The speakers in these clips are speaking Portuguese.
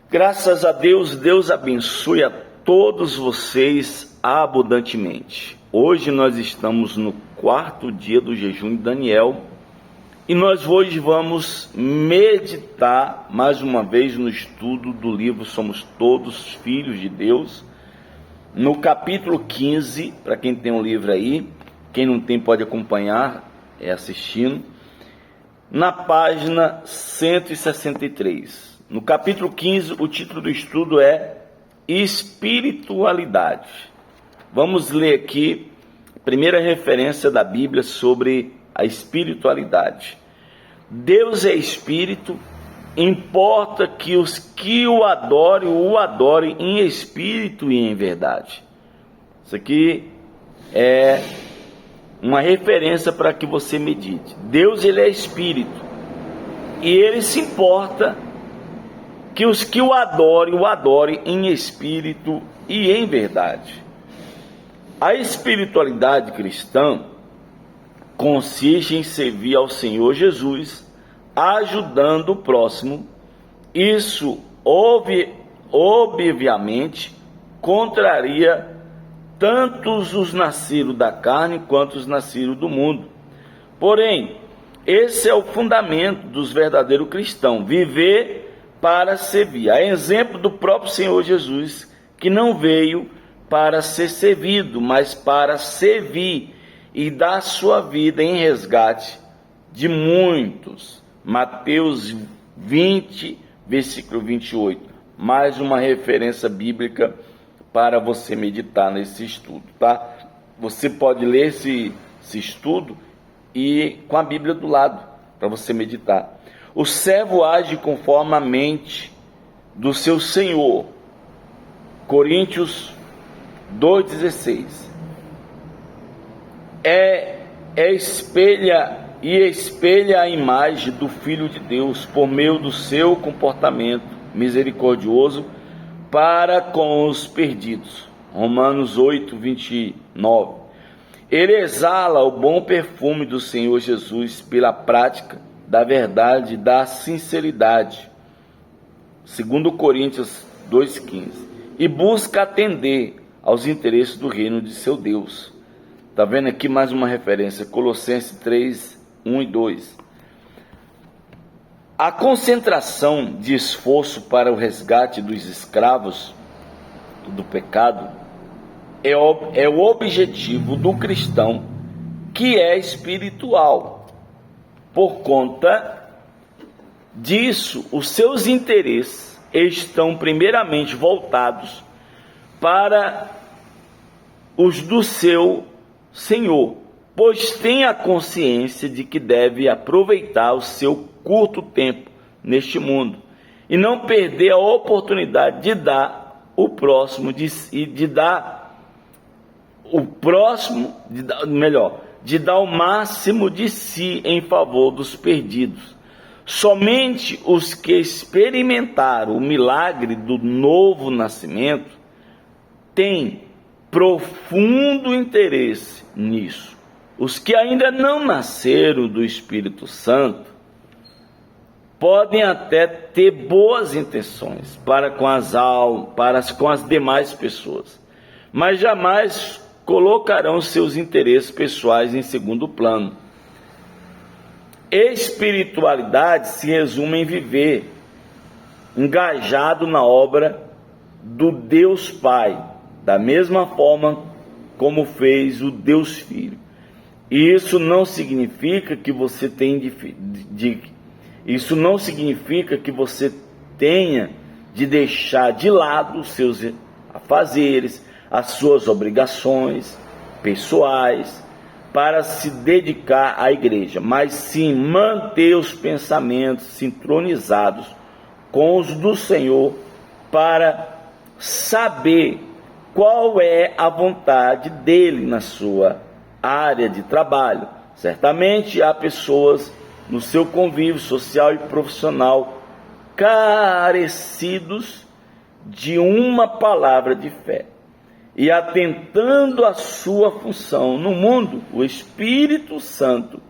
Graças a Deus, Deus abençoe a todos vocês abundantemente. Hoje nós estamos no 4º dia do jejum de Daniel e nós hoje vamos meditar mais uma vez no estudo do livro Somos Todos Filhos de Deus, no capítulo 15, para quem tem um livro aí, quem não tem pode acompanhar, assistindo, na página 163. No capítulo 15, o título do estudo é Espiritualidade. Vamos ler aqui a primeira referência da Bíblia sobre a espiritualidade. Deus é espírito, importa que os que o adorem em espírito e em verdade. Isso aqui é uma referência para que você medite. Deus, ele é espírito, e ele se importa que os que o adorem em espírito e em verdade. A espiritualidade cristã consiste em servir ao Senhor Jesus, ajudando o próximo. Isso, obviamente, contraria tantos os nascidos da carne quanto os nascidos do mundo. Porém, esse é o fundamento dos verdadeiros cristãos, viver para servir. A exemplo do próprio Senhor Jesus, que não veio para ser servido, mas para servir e dar sua vida em resgate de muitos. Mateus 20, versículo 28. Mais uma referência bíblica para você meditar nesse estudo, tá? Você pode ler esse estudo e com a Bíblia do lado, para você meditar. O servo age conforme a mente do seu Senhor. Coríntios 2,16. Espelha a imagem do Filho de Deus por meio do seu comportamento misericordioso para com os perdidos. Romanos 8:29. Ele exala o bom perfume do Senhor Jesus pela prática da verdade e da sinceridade. 2 Coríntios 2,15. E busca atender aos interesses do reino de seu Deus. Está vendo aqui mais uma referência, Colossenses 3:1 e 2. A concentração de esforço para o resgate dos escravos do pecado é o objetivo do cristão que é espiritual. Por conta disso, os seus interesses estão primeiramente voltados para os do seu Senhor, pois tem a consciência de que deve aproveitar o seu curto tempo neste mundo e não perder a oportunidade de dar o próximo de dar o máximo de si em favor dos perdidos. Somente os que experimentaram o milagre do novo nascimento têm profundo interesse nisso. Os que ainda não nasceram do Espírito Santo podem até ter boas intenções para com as demais pessoas, mas jamais colocarão seus interesses pessoais em segundo plano. Espiritualidade se resume em viver engajado na obra do Deus Pai, da mesma forma como fez o Deus Filho. E isso não significa que você tenha de deixar de lado os seus afazeres, as suas obrigações pessoais para se dedicar à igreja, mas sim manter os pensamentos sincronizados com os do Senhor para saber qual é a vontade dele na sua área de trabalho. Certamente há pessoas no seu convívio social e profissional carecidos de uma palavra de fé. E atentando à sua função no mundo, o Espírito Santo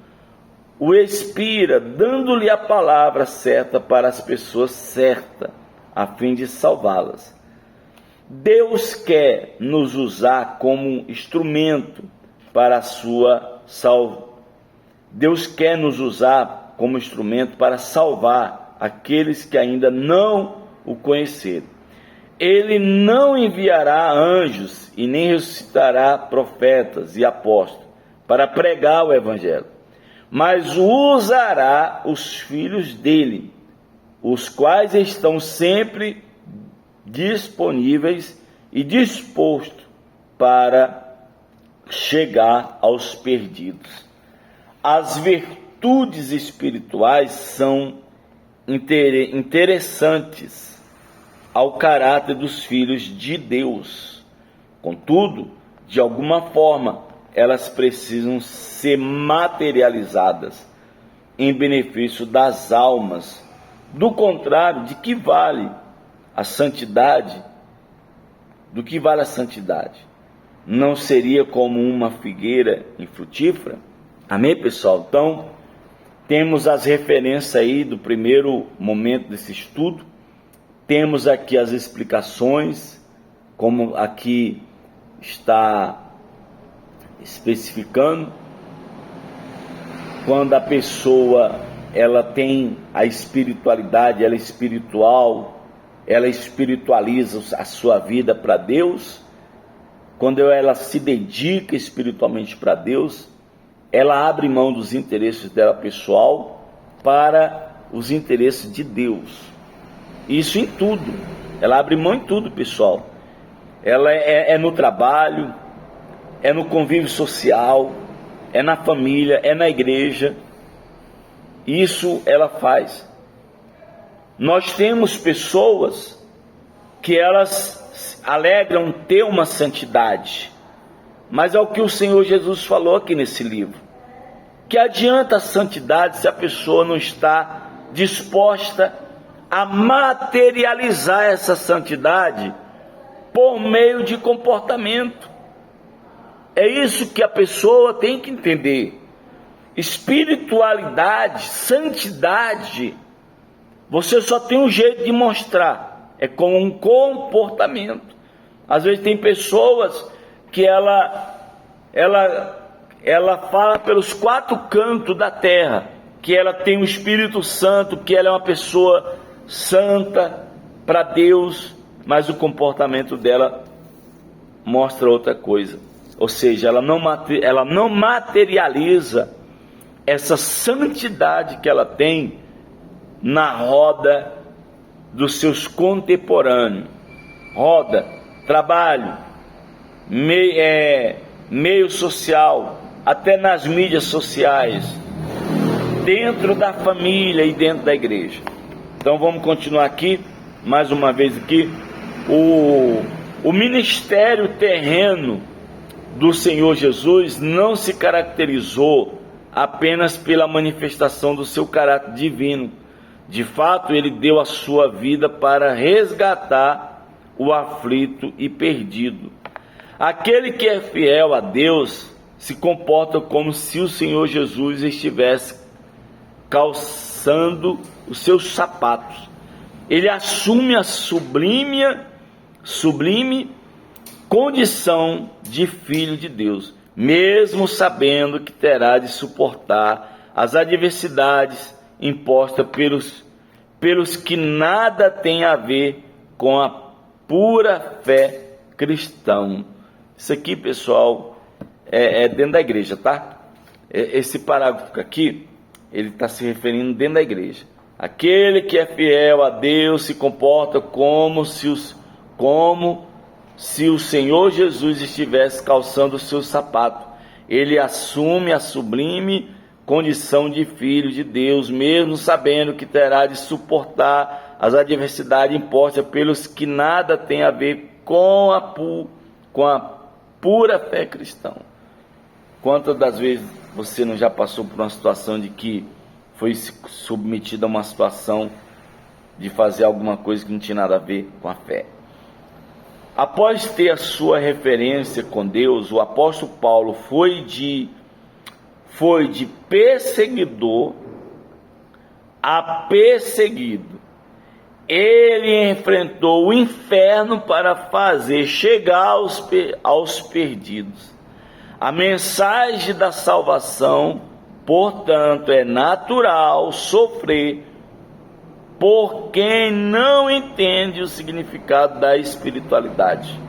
o inspira, dando-lhe a palavra certa para as pessoas certas, a fim de salvá-las. Deus quer nos usar como instrumento para a sua salvação. Deus quer nos usar como instrumento para salvar aqueles que ainda não o conheceram. Ele não enviará anjos e nem ressuscitará profetas e apóstolos para pregar o evangelho, mas usará os filhos dele, os quais estão sempre disponíveis e dispostos para chegar aos perdidos. As virtudes espirituais são interessantes ao caráter dos filhos de Deus. Contudo, de alguma forma, elas precisam ser materializadas em benefício das almas. Do contrário, de que vale a santidade? Do que vale a santidade? Não seria como uma figueira infrutífera? Amém, pessoal? Então, temos as referências aí do primeiro momento desse estudo. Temos aqui as explicações, como aqui está especificando. Quando a pessoa ela tem a espiritualidade, ela é espiritual, ela espiritualiza a sua vida para Deus. Quando ela se dedica espiritualmente para Deus, ela abre mão dos interesses dela pessoal para os interesses de Deus. Isso em tudo. Ela abre mão em tudo, pessoal. Ela é no trabalho, é no convívio social, é na família, é na igreja. Isso ela faz. Nós temos pessoas que elas alegram ter uma santidade, mas é o que o Senhor Jesus falou aqui nesse livro. Que adianta a santidade se a pessoa não está disposta a materializar essa santidade por meio de comportamento? É isso que a pessoa tem que entender. Espiritualidade, santidade, você só tem um jeito de mostrar, é com um comportamento. Às vezes tem pessoas que ela fala pelos quatro cantos da terra que ela tem o Espírito Santo, que ela é uma pessoa santa para Deus, mas o comportamento dela mostra outra coisa. Ou seja, ela não materializa essa santidade que ela tem na roda dos seus contemporâneos. Roda, trabalho, meio social, até nas mídias sociais, dentro da família e dentro da igreja. Então vamos continuar aqui, mais uma vez aqui, o ministério terreno do Senhor Jesus não se caracterizou apenas pela manifestação do seu caráter divino. De fato, ele deu a sua vida para resgatar o aflito e perdido. Aquele que é fiel a Deus se comporta como se o Senhor Jesus estivesse calçando os seus sapatos. Ele assume a sublime condição de filho de Deus, mesmo sabendo que terá de suportar as adversidades impostas pelos que nada têm a ver com a pura fé cristã. Isso aqui, pessoal, é dentro da igreja, tá? Esse parágrafo aqui, ele está se referindo dentro da igreja. Aquele que é fiel a Deus se comporta como se o Senhor Jesus estivesse calçando os seus sapatos. Ele assume a sublime condição de filho de Deus, mesmo sabendo que terá de suportar as adversidades impostas pelos que nada têm a ver com a pura fé cristã. Quantas das vezes você não já passou por uma situação de que foi submetido a uma situação de fazer alguma coisa que não tinha nada a ver com a fé? Após ter a sua referência com Deus, o apóstolo Paulo foi de perseguidor a perseguido. ele enfrentou o inferno para fazer chegar aos perdidos. A mensagem da salvação, portanto, é natural sofrer por quem não entende o significado da espiritualidade.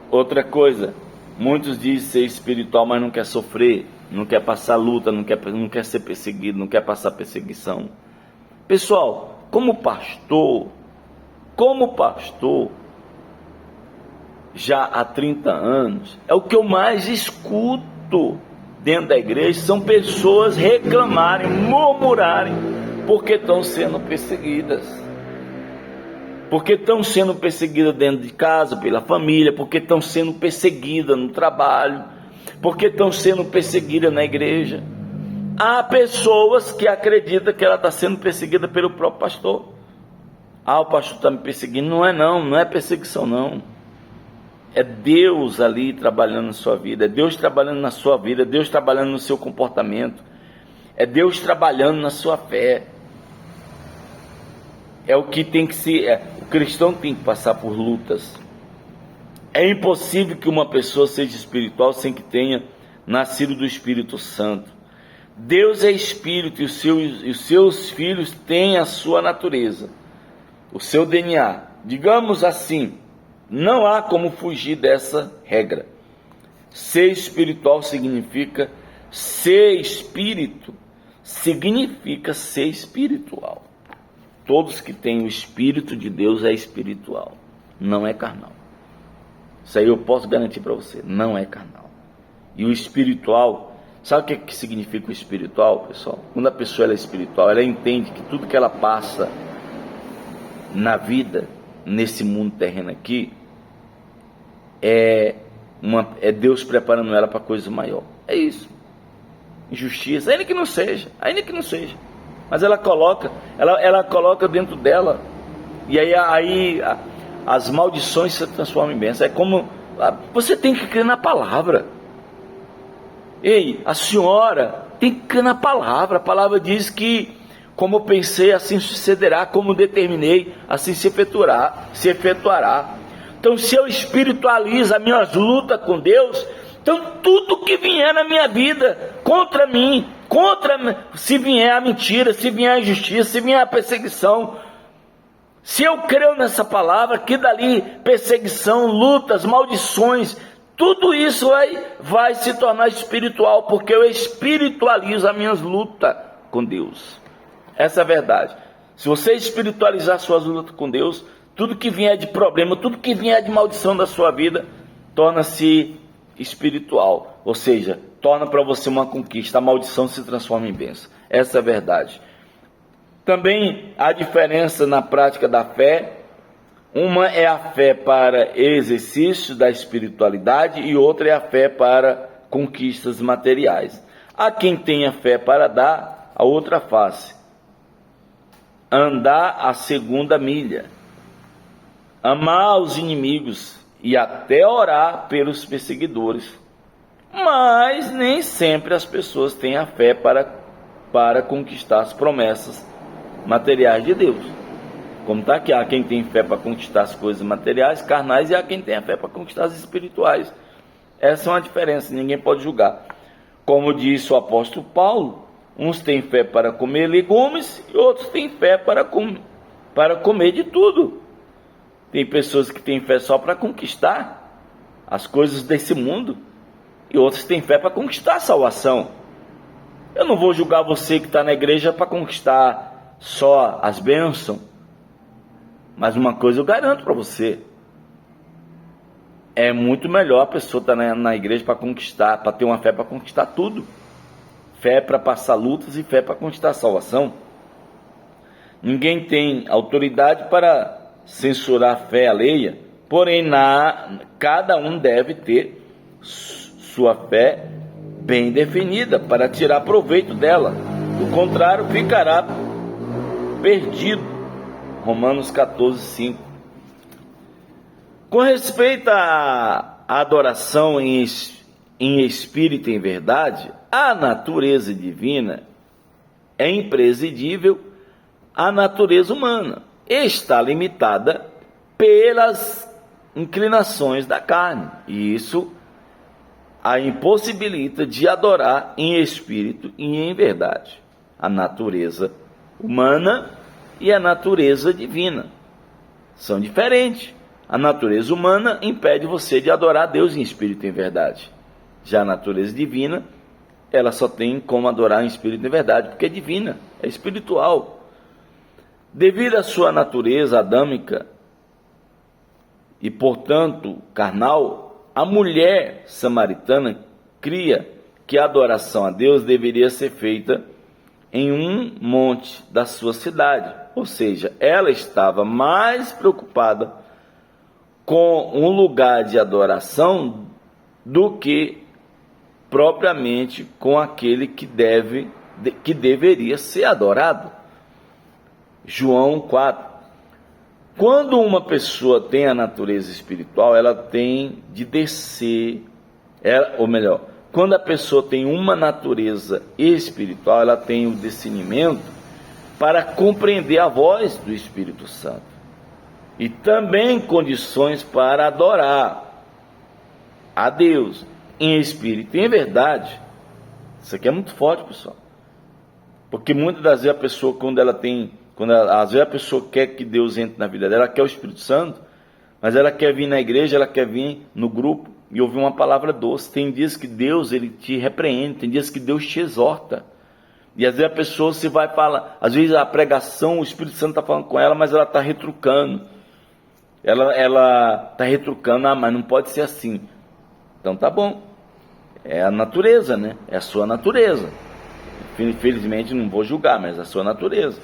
Outra coisa, muitos dizem ser espiritual, mas não quer sofrer, não quer passar luta, não quer ser perseguido, não quer passar perseguição. Pessoal, como pastor, já há 30 anos, é o que eu mais escuto dentro da igreja, são pessoas reclamarem, murmurarem, porque estão sendo perseguidas. Porque estão sendo perseguidas dentro de casa, pela família, porque estão sendo perseguidas no trabalho, porque estão sendo perseguidas na igreja. Há pessoas que acreditam que ela está sendo perseguida pelo próprio pastor. O pastor está me perseguindo. Não é perseguição não. É Deus ali trabalhando na sua vida, é Deus trabalhando na sua vida, é Deus trabalhando no seu comportamento, é Deus trabalhando na sua fé. É o que tem que ser, o cristão tem que passar por lutas. É impossível que uma pessoa seja espiritual sem que tenha nascido do Espírito Santo. Deus é Espírito e os seus filhos têm a sua natureza, o seu DNA. Digamos assim, não há como fugir dessa regra. Ser espiritual significa ser espírito, significa ser espiritual. Todos que têm o Espírito de Deus é espiritual, não é carnal. Isso aí eu posso garantir para você, não é carnal. E o espiritual, sabe o que significa o espiritual, pessoal? Quando a pessoa ela é espiritual, ela entende que tudo que ela passa na vida, nesse mundo terreno aqui, é Deus preparando ela para coisa maior. É isso. Injustiça, ainda que não seja. Mas ela coloca dentro dela. E aí as maldições se transformam em bênçãos. É como você tem que crer na palavra. Ei, a senhora tem que crer na palavra. A palavra diz que como eu pensei, assim sucederá, como determinei, assim se efetuará. Então, se eu espiritualizo as minhas lutas com Deus, então tudo que vier na minha vida contra mim, se vier a mentira, se vier a injustiça, se vier a perseguição, se eu creio nessa palavra, que dali perseguição, lutas, maldições, tudo isso vai se tornar espiritual, porque eu espiritualizo as minhas lutas com Deus. Essa é a verdade. Se você espiritualizar suas lutas com Deus, tudo que vier de problema, tudo que vier de maldição da sua vida, torna-se espiritual. Ou seja, torna para você uma conquista. A maldição se transforma em bênção. Essa é a verdade. Também há diferença na prática da fé. Uma é a fé para exercício da espiritualidade e outra é a fé para conquistas materiais. Há quem tenha fé para dar a outra face, andar a segunda milha, amar os inimigos e até orar pelos perseguidores. Mas nem sempre as pessoas têm a fé para conquistar as promessas materiais de Deus. Como está aqui, há quem tem fé para conquistar as coisas materiais, carnais, e há quem tem a fé para conquistar as espirituais. Essa é uma diferença, ninguém pode julgar. Como disse o apóstolo Paulo, uns têm fé para comer legumes e outros têm fé para comer de tudo. Tem pessoas que têm fé só para conquistar as coisas desse mundo e outros têm fé para conquistar a salvação. Eu não vou julgar você que está na igreja para conquistar só as bênçãos, mas uma coisa eu garanto para você: é muito melhor a pessoa estar na igreja para conquistar, para ter uma fé para conquistar tudo. Fé para passar lutas e fé para conquistar a salvação. Ninguém tem autoridade para censurar a fé alheia, porém cada um deve ter sua fé bem definida para tirar proveito dela. Do contrário, ficará perdido. Romanos 14, 5. Com respeito à adoração em espírito e em verdade, a natureza divina é imprescindível a natureza humana está limitada pelas inclinações da carne, e isso a impossibilita de adorar em espírito e em verdade. A natureza humana e a natureza divina são diferentes. A natureza humana impede você de adorar a Deus em espírito e em verdade. Já a natureza divina, ela só tem como adorar em espírito e em verdade, porque é divina, é espiritual. Devido à sua natureza adâmica e, portanto, carnal, a mulher samaritana cria que a adoração a Deus deveria ser feita em um monte da sua cidade. Ou seja, ela estava mais preocupada com um lugar de adoração do que propriamente com aquele que deveria ser adorado. João 4. Quando uma pessoa tem a natureza espiritual, ela tem de descer, ou melhor, quando a pessoa tem uma natureza espiritual, ela tem o discernimento para compreender a voz do Espírito Santo e também condições para adorar a Deus em espírito e em verdade. Isso aqui é muito forte, pessoal, porque muitas das vezes a pessoa, às vezes a pessoa quer que Deus entre na vida dela, ela quer o Espírito Santo, mas ela quer vir na igreja, ela quer vir no grupo e ouvir uma palavra doce. Tem dias que Deus, ele te repreende, tem dias que Deus te exorta. E às vezes a pessoa se vai falar, às vezes a pregação, o Espírito Santo está falando com ela, mas ela está retrucando. Ela está retrucando, mas não pode ser assim. Então tá bom. É a natureza, né? É a sua natureza. Infelizmente não vou julgar, mas é a sua natureza.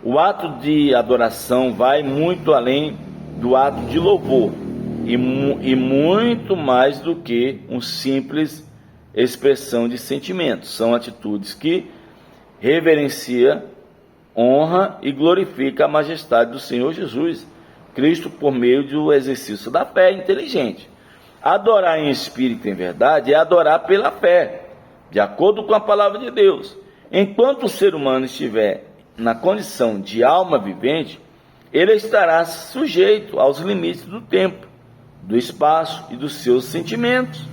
O ato de adoração vai muito além do ato de louvor e muito mais do que uma simples expressão de sentimentos. São atitudes que reverencia, honra e glorifica a majestade do Senhor Jesus Cristo por meio do exercício da fé inteligente. Adorar em espírito e em verdade é adorar pela fé, de acordo com a palavra de Deus. Enquanto o ser humano estiver na condição de alma vivente, ele estará sujeito aos limites do tempo, do espaço e dos seus sentimentos.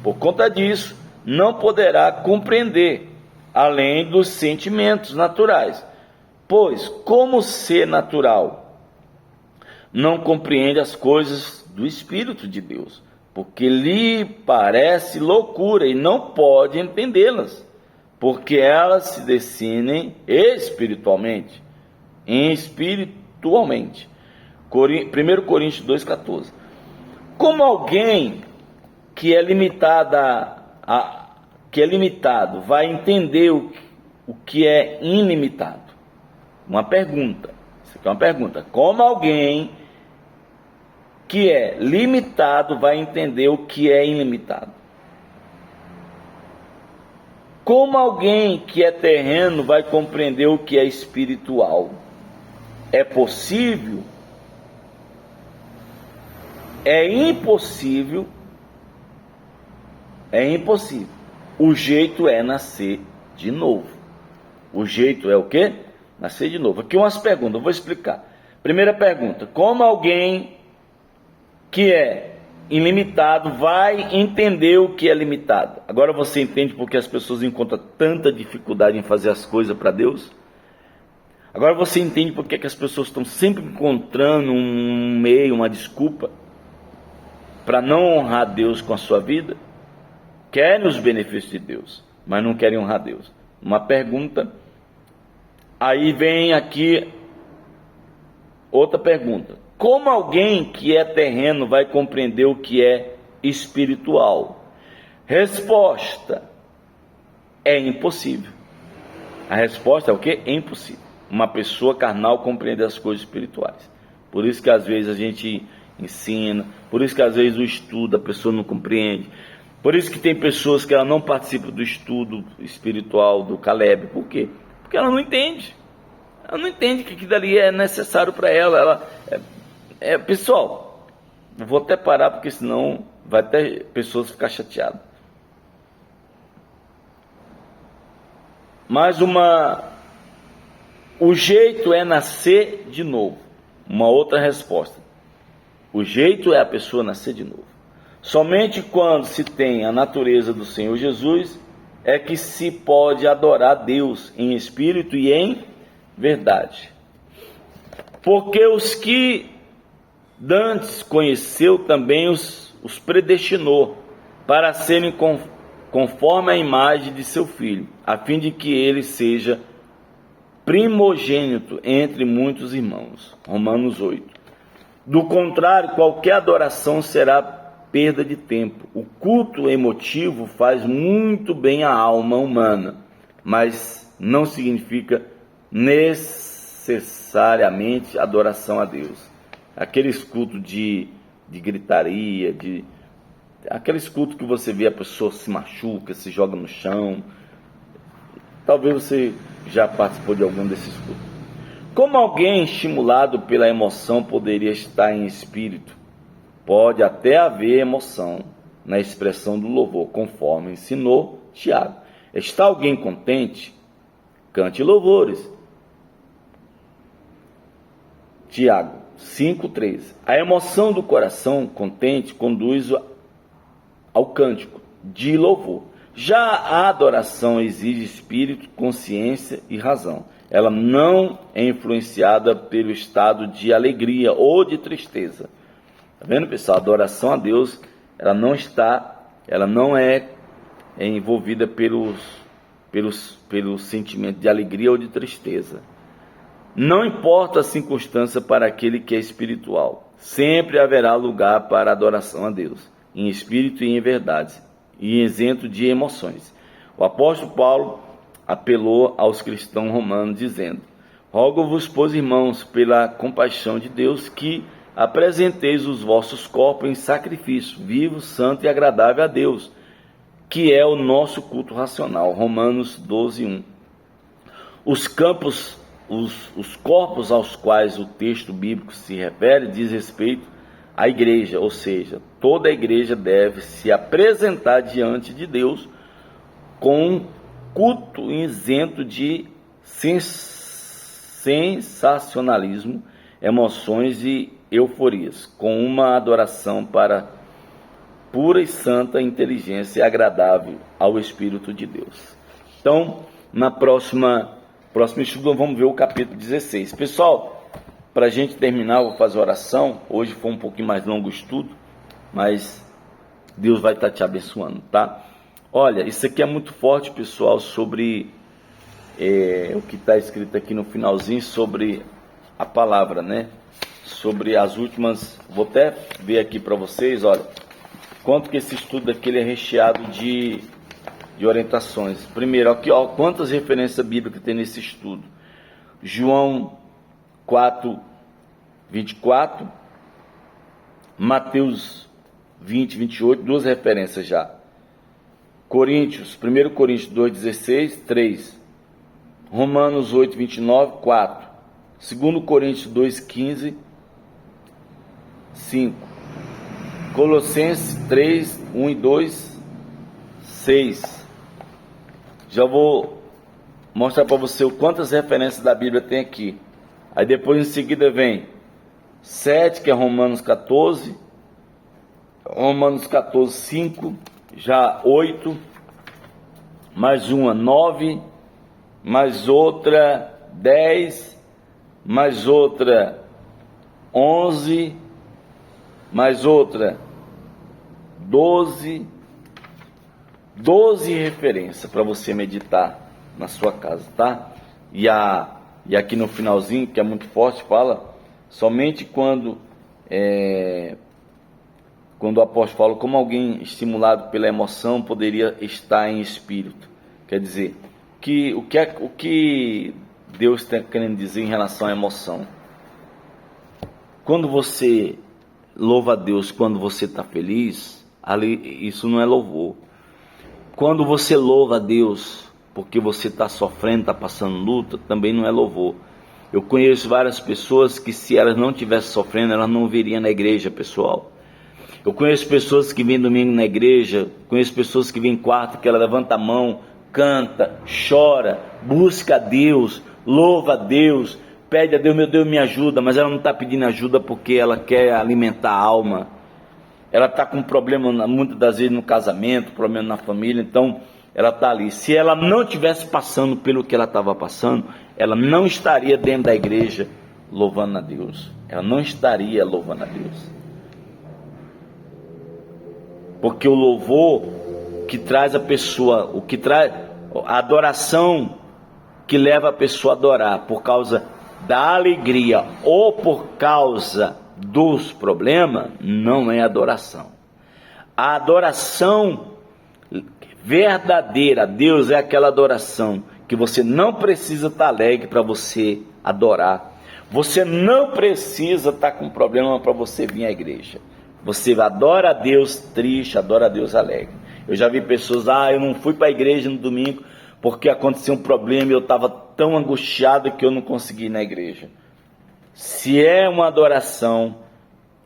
Por conta disso, não poderá compreender além dos sentimentos naturais, pois, como ser natural, não compreende as coisas do Espírito de Deus, porque lhe parece loucura e não pode entendê-las, porque elas se definem espiritualmente. 1 Coríntios 2,14. Como alguém que é limitado vai entender o que é ilimitado? Uma pergunta. Isso aqui é uma pergunta. Como alguém que é limitado vai entender o que é ilimitado? Como alguém que é terreno vai compreender o que é espiritual? É possível? É impossível. É impossível. O jeito é nascer de novo. O jeito é o quê? Nascer de novo. Aqui umas perguntas, eu vou explicar. Primeira pergunta: como alguém que é ilimitado vai entender o que é limitado? Agora você entende porque as pessoas encontram tanta dificuldade em fazer as coisas para Deus? Agora você entende porque que as pessoas estão sempre encontrando um meio, uma desculpa para não honrar Deus com a sua vida? Querem os benefícios de Deus, mas não querem honrar Deus. Uma pergunta. Aí vem aqui outra pergunta: como alguém que é terreno vai compreender o que é espiritual? Resposta: é impossível. A resposta é o quê? É impossível. Uma pessoa carnal compreender as coisas espirituais. Por isso que às vezes a gente ensina, por isso que às vezes o estudo a pessoa não compreende. Por isso que tem pessoas que ela não participam do estudo espiritual do Caleb. Por quê? Porque ela não entende. Ela não entende que aquilo ali é necessário para ela. Pessoal, eu vou até parar porque senão vai até pessoas ficar chateadas. Mais uma O jeito é nascer de novo. Uma outra resposta. O jeito é a pessoa nascer de novo. Somente quando se tem a natureza do Senhor Jesus é que se pode adorar Deus em espírito e em verdade. Porque os que dantes conheceu também os predestinou para serem conforme a imagem de seu Filho, a fim de que ele seja primogênito entre muitos irmãos. Romanos 8. Do contrário, qualquer adoração será perda de tempo. O culto emotivo faz muito bem à alma humana, mas não significa necessariamente adoração a Deus. Aqueles cultos de gritaria, aqueles cultos que você vê a pessoa se machuca, se joga no chão. Talvez você já participou de algum desses cultos. Como alguém estimulado pela emoção poderia estar em espírito? Pode até haver emoção na expressão do louvor, conforme ensinou Tiago. Está alguém contente? Cante louvores. Tiago 5,13. A emoção do coração contente conduz ao cântico de louvor. Já a adoração exige espírito, consciência e razão. Ela não é influenciada pelo estado de alegria ou de tristeza. Tá vendo, pessoal? A adoração a Deus, ela não é envolvida pelo sentimento de alegria ou de tristeza. Não importa a circunstância para aquele que é espiritual. Sempre haverá lugar para a adoração a Deus, em espírito e em verdade, e isento de emoções. O apóstolo Paulo apelou aos cristãos romanos, dizendo: rogo-vos, pois, irmãos, pela compaixão de Deus, que apresenteis os vossos corpos em sacrifício, vivo, santo e agradável a Deus, que é o nosso culto racional. Romanos 12:1. Os corpos aos quais o texto bíblico se refere diz respeito à igreja, ou seja, toda a igreja deve se apresentar diante de Deus com um culto isento de sensacionalismo, emoções e euforias, com uma adoração para pura e santa inteligência agradável ao Espírito de Deus. Então, na próximo estudo, vamos ver o capítulo 16. Pessoal, para a gente terminar, eu vou fazer oração. Hoje foi um pouquinho mais longo o estudo, mas Deus vai estar te abençoando, tá? Olha, isso aqui é muito forte, pessoal, sobre o que está escrito aqui no finalzinho, sobre a palavra, né? Sobre as últimas, vou até ver aqui para vocês, olha, quanto que esse estudo aqui ele é recheado de orientações. Primeiro, aqui, ó, quantas referências bíblicas tem nesse estudo. João 4:24, Mateus 20:28, duas referências já. 1 Coríntios 2:16, 3. Romanos 8:29, 4. 2 Coríntios 2:15, 5. Colossenses 3:1 e 2, 6. Já vou mostrar para você quantas referências da Bíblia tem aqui. Aí depois em seguida vem 7, que é Romanos 14, Romanos 14, 5, já 8, mais uma 9, mais outra 10, mais outra 11, mais outra 12 referências para você meditar na sua casa, tá? E aqui no finalzinho, que é muito forte, fala somente quando o apóstolo fala como alguém estimulado pela emoção poderia estar em espírito. Quer dizer, o que Deus está querendo dizer em relação à emoção? Quando você louva a Deus, quando você está feliz, ali, isso não é louvor. Quando você louva a Deus porque você está sofrendo, está passando luta, também não é louvor. Eu conheço várias pessoas que, se elas não estivessem sofrendo, elas não viriam na igreja, pessoal. Eu conheço pessoas que vêm domingo na igreja, conheço pessoas que vêm quarta, que ela levanta a mão, canta, chora, busca a Deus, louva a Deus, pede a Deus, meu Deus me ajuda, mas ela não está pedindo ajuda porque ela quer alimentar a alma. Ela está com problema muitas das vezes no casamento, problema na família, então ela está ali. Se ela não estivesse passando pelo que ela estava passando, ela não estaria dentro da igreja louvando a Deus. Ela não estaria louvando a Deus. Porque o louvor que traz a pessoa, o que traz a adoração que leva a pessoa a adorar por causa da alegria ou por causa dos problemas, não é adoração. A adoração verdadeira a Deus é aquela adoração que você não precisa estar alegre para você adorar. Você não precisa estar com problema para você vir à igreja. Você adora a Deus triste, adora a Deus alegre. Eu já vi pessoas, eu não fui para a igreja no domingo porque aconteceu um problema e eu estava tão angustiado que eu não consegui ir na igreja. Se é uma adoração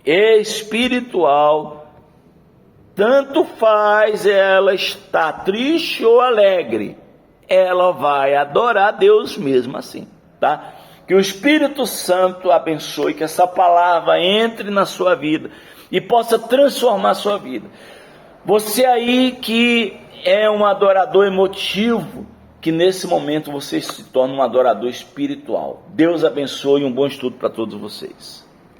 espiritual, tanto faz ela estar triste ou alegre, ela vai adorar a Deus mesmo assim, tá? Que o Espírito Santo abençoe, que essa palavra entre na sua vida e possa transformar a sua vida. Você aí que é um adorador emotivo, que nesse momento você se torne um adorador espiritual. Deus abençoe e um bom estudo para todos vocês.